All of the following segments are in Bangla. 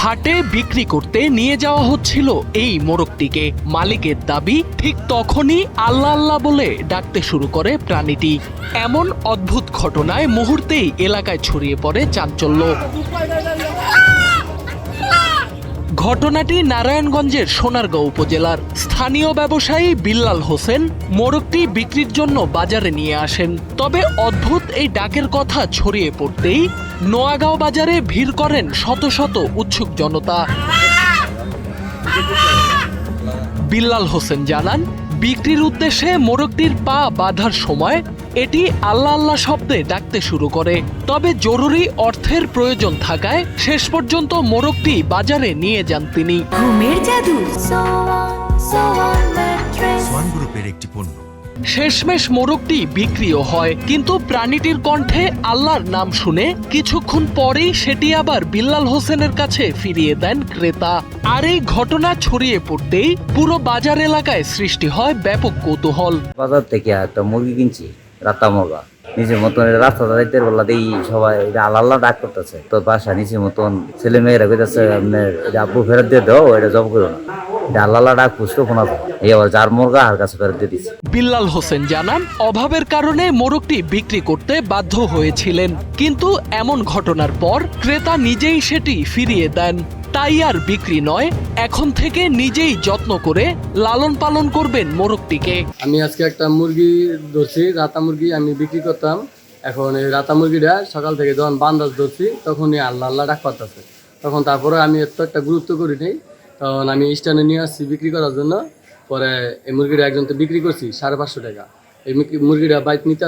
হাটে বিক্রি করতে নিয়ে যাওয়া হচ্ছিল এই মোরগটিকে। মালিকের দাবি, ঠিক তখনই আল্লাহ আল্লাহ বলে ডাকতে শুরু করে প্রাণীটি। এমন অদ্ভুত ঘটনায় মুহূর্তেই এলাকায় ছড়িয়ে পড়ে চাঞ্চল্য। ঘটনাটি নারায়ণগঞ্জের সোনারগাঁও উপজেলার। স্থানীয় ব্যবসায়ী বিল্লাল হোসেন মোরগটি বিক্রির জন্য বাজারে নিয়ে আসেন। তবে অদ্ভুত এই ডাকের কথা ছড়িয়ে পড়তেই নোয়াগাঁও বাজারে ভিড় করেন শত শত উৎসুক জনতা। বিল্লাল হোসেন জানান, বিক্রির উদ্দেশ্যে মোরগটির পা বাঁধার সময় এটি আল্লাহ আল্লাহ শব্দে ডাকতে শুরু করে। তবে জরুরি অর্থের প্রয়োজন থাকায় শেষ পর্যন্ত মোরগটি বাজারে নিয়ে যান তিনি। ঘুমের জাদু সোয়ান গ্রুপের একটি পণ্য। শেষমেশ মোরগটি বিক্রিও হয়, কিন্তু প্রাণীটির কণ্ঠে আল্লাহর নাম শুনে কিছুক্ষণ পরেই সেটি আবার বিল্লাল হোসেনের কাছে ফিরিয়ে দেন ক্রেতা। আর এই ঘটনা ছড়িয়ে পড়তেই পুরো বাজার এলাকায় সৃষ্টি হয় ব্যাপক কৌতূহল। বাজার থেকে একটা মুরগি কিনছি, রাতা মুরগা। নিজের মতন রাস্তা দাঁড়াইতে বললা দিই সবাই আল্লাহ আল্লাহ ডাক করতেছে। তো বাসা নিজের মতন ছেলে মেয়েরা কইতেছে আপনার আব্বু ফেরত দিয়ে দাও, এটা জব করো না, আল্লাহ আল্লাহ ডাক পুষতো শোনা যায়। এই আবার যার মুরগা আর কাছে ফেরত দিয়ে দিচ্ছে। বিল্লাল হোসেন জানান, অভাবের কারণে মোরগটি বিক্রি করতে বাধ্য হয়েছিলেন, কিন্তু এমন ঘটনার পর ক্রেতা নিজেই সেটি ফিরিয়ে দেন। তাই আর বিক্রি নয়, এখন থেকে নিজেই যত্ন করে লালন পালন করবেন মোরগটিকে। আমি আজকে একটা মুরগি ধরছি, রাতা মুরগি আমি বিক্রি করতাম। এখন এই রাতা মুরগিটা সকাল থেকে যখন বান্দাজ ধরছি তখনই আল্লাহ আল্লাহ ডাক পাঠাচ্ছে। তখন তারপরে আমি এত একটা গুরুত্ব করি নাই, তখন আমি স্ট্যান্ডে নিয়ে আসছি বিক্রি করার জন্য। পরে এই মুরগিটা একজনকে বিক্রি করছি 550 টাকা। এই মুরগিটা বাইক নিতে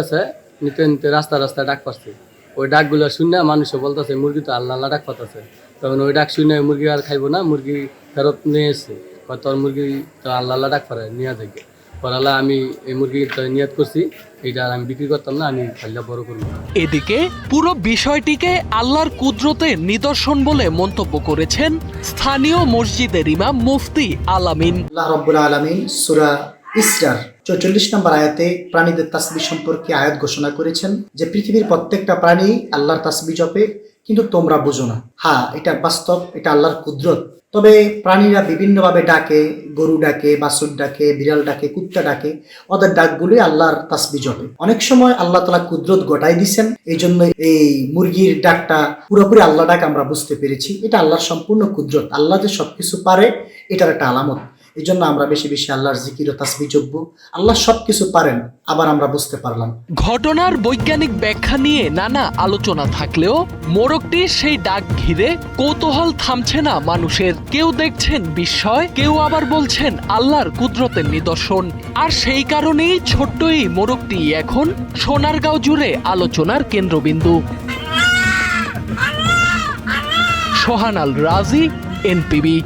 নিতে রাস্তায় ডাক পাচ্ছে। ওই ডাকগুলো শুনে মানুষে বলতেছে মুরগি তো আল্লাহ আল্লাহ ডাক পাঠাচ্ছে। তখন ওই ডাক শুনে মুরগি আর খাইবো না, মুরগি ফেরত নিয়ে এসছে। তোর মুরগি তো আল্লাহ আল্লাহ ডাক পারে নিয়ে যাবে। পরালা আমি এই মুরগি নিয়াত করছি, এইটা আমি বিক্রি করতাম না, আমি খাইলা বড় করবো। এদিকে পুরো বিষয়টিকে আল্লাহর কুদরতের নিদর্শন বলে মন্তব্য করেছেন স্থানীয় মসজিদের ইমাম মুফতি আলামিন। আল্লাহ রাব্বুল আলামিন সূরা ইসরার 44 নম্বর আয়াতে প্রাণীদের তাসবিহ সম্পর্কে আয়াত ঘোষণা করেছেন যে পৃথিবীর প্রত্যেকটা প্রাণী আল্লাহর তাসবিহ জপে, কিন্তু তোমরা বুঝো না। হ্যাঁ, এটা বাস্তব, এটা আল্লাহর কুদরত। তবে প্রাণীরা বিভিন্নভাবে ডাকে, গরু ডাকে, বাছুর ডাকে, বিড়াল ডাকে, কুত্তা ডাকে, ওদের ডাকগুলোই আল্লাহর তাসবিহ জপে। অনেক সময় আল্লাহ তাআলা কুদরত ঘটাই দিয়েছেন, এই জন্য এই মুরগির ডাকটা পুরোপুরি আল্লাহ ডাক আমরা বুঝতে পেরেছি। এটা আল্লাহর সম্পূর্ণ কুদরত, আল্লাহ যে সবকিছু পারে এটার একটা আলামত। এই জন্য আমরা বেশি বেশি আল্লাহর জিকির ও তাসবিহ জপব। আল্লাহ সবকিছু পারেন, আবার আমরা বুঝতে পারলাম। ঘটনার বৈজ্ঞানিক ব্যাখ্যা নিয়ে নানা আলোচনা থাকলেও মোরগটির সেই ডাক ঘিরে কৌতূহল থামছে না মানুষের। কেউ দেখছেন বিস্ময়, কেউ আবার বলছেন আল্লাহর কুদরতের নিদর্শন। আর সেই কারণেই ছোট্ট এই মোরগটি এখন সোনারগাঁও জুড়ে আলোচনার কেন্দ্রবিন্দু। সোহান আল রাজি, এনপিবি।